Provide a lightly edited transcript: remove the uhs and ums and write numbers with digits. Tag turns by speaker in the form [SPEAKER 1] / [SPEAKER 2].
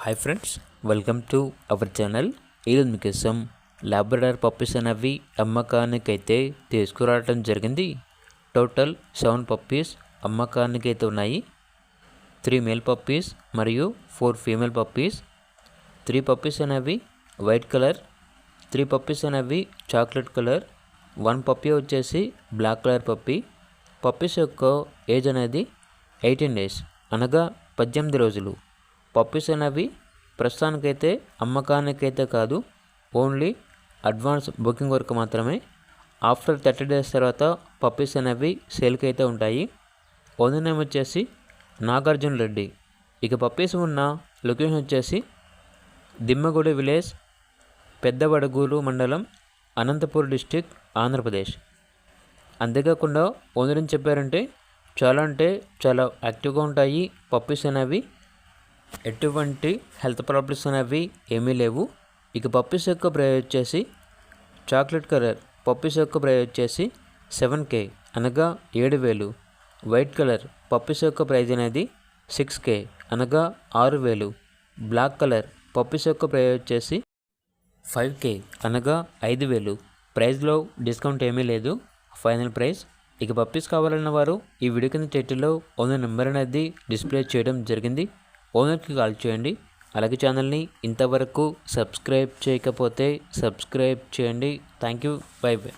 [SPEAKER 1] Hi friends, welcome to our channel. ఈరోజు మీకోసం Labrador puppies అనేవి అమ్మకానికైతే తీసుకురావడం జరిగింది. టోటల్ 7 పప్పీస్ అమ్మకానికైతే ఉన్నాయి. 3 మేల్ పప్పీస్ మరియు 4 ఫీమేల్ పప్పీస్. 3 పప్పీస్ అనేవి వైట్ కలర్, 3 పప్పీస్ అనేవి చాక్లెట్ కలర్, 1 పప్పీ వచ్చేసి బ్లాక్ కలర్ పప్పీ. పప్పీస్ యొక్క ఏజ్ అనేది 18 డేస్ అనగా 18 రోజులు. పప్పీస్ అనేవి ప్రస్తుతానికైతే అమ్మకానికైతే కాదు, ఓన్లీ అడ్వాన్స్ బుకింగ్ వరకు మాత్రమే. ఆఫ్టర్ 30 డేస్ తర్వాత పప్పీస్ అనేవి సేల్కి అయితే ఉంటాయి. ఓనర్ నేమ్ వచ్చేసి నాగార్జున రెడ్డి. ఇక పప్పీస్ ఉన్న లొకేషన్ వచ్చేసి దిమ్మగూడ విలేజ్, పెద్దవడగూరు మండలం, అనంతపూర్ డిస్టిక్, ఆంధ్రప్రదేశ్. అంతేకాకుండా ఓనర్ ఏం చెప్పారంటే చాలా యాక్టివ్గా ఉంటాయి పప్పీస్ అనేవి. ఎటువంటి హెల్త్ ప్రాబ్లమ్స్ అనేవి ఏమీ లేవు. ఇక పప్పీస్ యొక్క ప్రైస్ వచ్చేసి చాక్లెట్ కలర్ పప్పీస్ యొక్క ప్రైస్ వచ్చేసి 7K అనగా 7,000. వైట్ కలర్ పప్పీస్ యొక్క ప్రైజ్ అనేది 6K అనగా 6,000. బ్లాక్ కలర్ పప్పీస్ యొక్క ప్రైస్ వచ్చేసి 5K అనగా 5,000. ప్రైస్లో డిస్కౌంట్ ఏమీ లేదు, ఫైనల్ ప్రైస్. ఇక పప్పీస్ కావాలన్న వారు ఈ వీడియో కింద టైటిల్లో ఓనర్ నెంబర్ అనేది డిస్ప్లే చేయడం జరిగింది. ఓనర్కి కాల్ చేయండి. అలాగే ఛానల్ని ఇంతవరకు సబ్స్క్రైబ్ చేయకపోతే సబ్స్క్రైబ్ చేయండి. Thank you. By by.